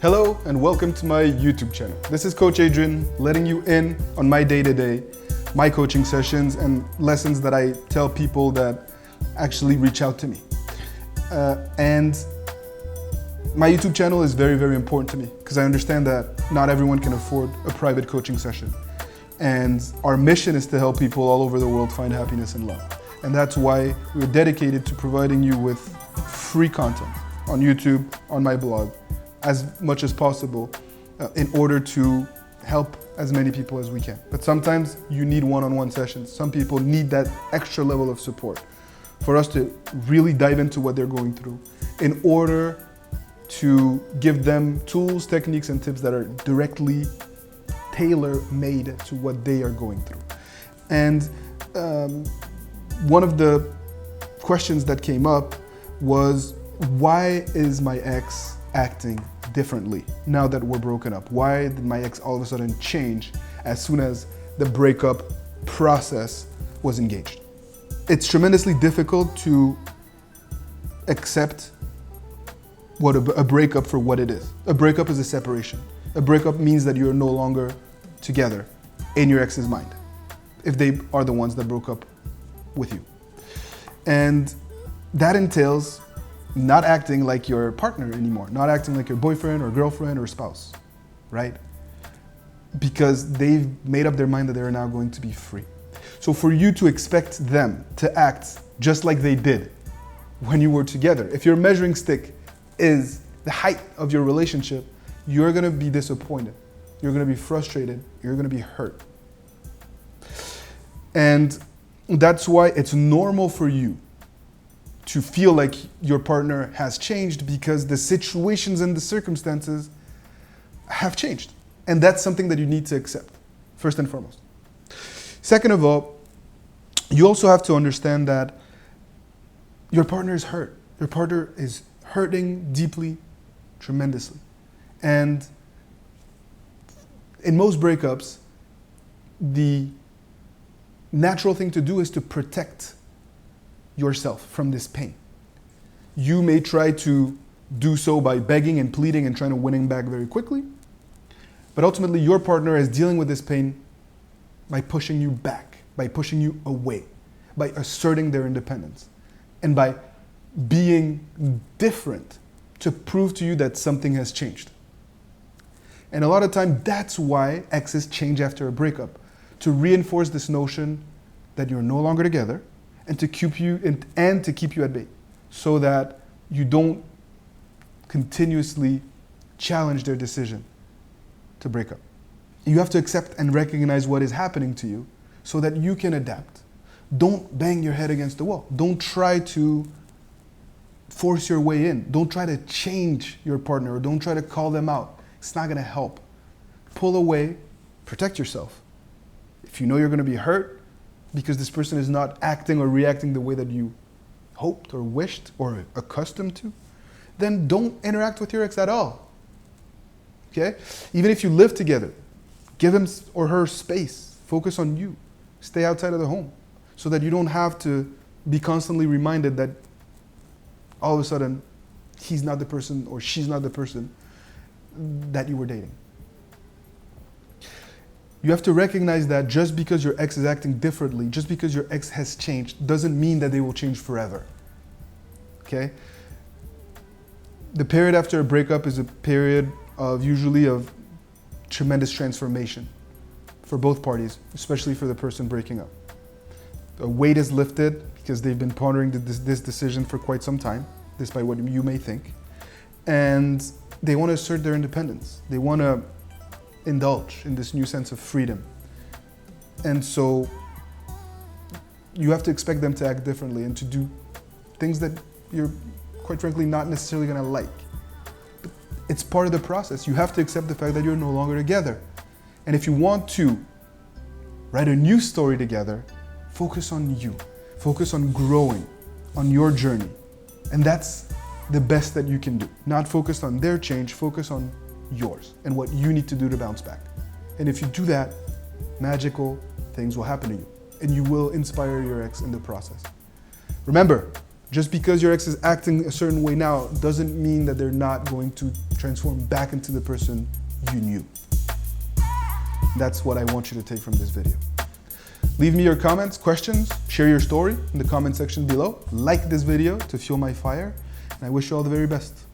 Hello and welcome to my YouTube channel. This is Coach Adrian, letting you in on my day-to-day, my coaching sessions and lessons that I tell people that actually reach out to me. And my YouTube channel is very, very important to me because I understand that not everyone can afford a private coaching session. And our mission is to help people all over the world find happiness and love. And that's why we're dedicated to providing you with free content on YouTube, on my blog, as much as possible in order to help as many people as we can. But sometimes you need one-on-one sessions. Some people need that extra level of support for us to really dive into what they're going through in order to give them tools, techniques, and tips that are directly tailor-made to what they are going through. And one of the questions that came up was, why is my ex acting differently now that we're broken up? Why did my ex all of a sudden change as soon as the breakup process was engaged? It's tremendously difficult to accept what a breakup for what it is. A breakup is a separation. A breakup means that you're no longer together in your ex's mind, if they are the ones that broke up with you. And that entails not acting like your partner anymore, not acting like your boyfriend or girlfriend or spouse, right? Because they've made up their mind that they're now going to be free. So for you to expect them to act just like they did when you were together, if your measuring stick is the height of your relationship, you're gonna be disappointed. You're gonna be frustrated. You're gonna be hurt. And that's why it's normal for you to feel like your partner has changed, because the situations and the circumstances have changed. And that's something that you need to accept, first and foremost. Second of all, you also have to understand that your partner is hurt. Your partner is hurting deeply, tremendously. And in most breakups, the natural thing to do is to protect yourself from this pain. You may try to do so by begging and pleading and trying to win him back very quickly, but ultimately your partner is dealing with this pain by pushing you back, by pushing you away, by asserting their independence, and by being different to prove to you that something has changed. And a lot of time, that's why exes change after a breakup, to reinforce this notion that you're no longer together, and to keep you at bay, so that you don't continuously challenge their decision to break up. You have to accept and recognize what is happening to you so that you can adapt. Don't bang your head against the wall. Don't try to force your way in. Don't try to change your partner, or don't try to call them out. It's not gonna help. Pull away, protect yourself. If you know you're gonna be hurt because this person is not acting or reacting the way that you hoped or wished or accustomed to, then don't interact with your ex at all. Okay? Even if you live together, give him or her space. Focus on you. Stay outside of the home so that you don't have to be constantly reminded that all of a sudden he's not the person or she's not the person that you were dating. You have to recognize that just because your ex is acting differently, just because your ex has changed, doesn't mean that they will change forever. Okay? The period after a breakup is a period of usually of tremendous transformation for both parties, especially for the person breaking up. The weight is lifted because they've been pondering this decision for quite some time, despite what you may think. And they want to assert their independence. They want to indulge in this new sense of freedom. And so you have to expect them to act differently and to do things that you're, quite frankly, not necessarily going to like. But it's part of the process. You have to accept the fact that you're no longer together. And if you want to write a new story together, focus on you. Focus on growing, on your journey. And that's the best that you can do. Not focus on their change, focus on yours and what you need to do to bounce back. And if you do that, magical things will happen to you and you will inspire your ex in the process. Remember, Just because your ex is acting a certain way now doesn't mean that they're not going to transform back into the person you knew. That's what I want you to take from this video. Leave me your comments, questions, share your story in the comment section below. Like this video to fuel my fire, and I wish you all the very best.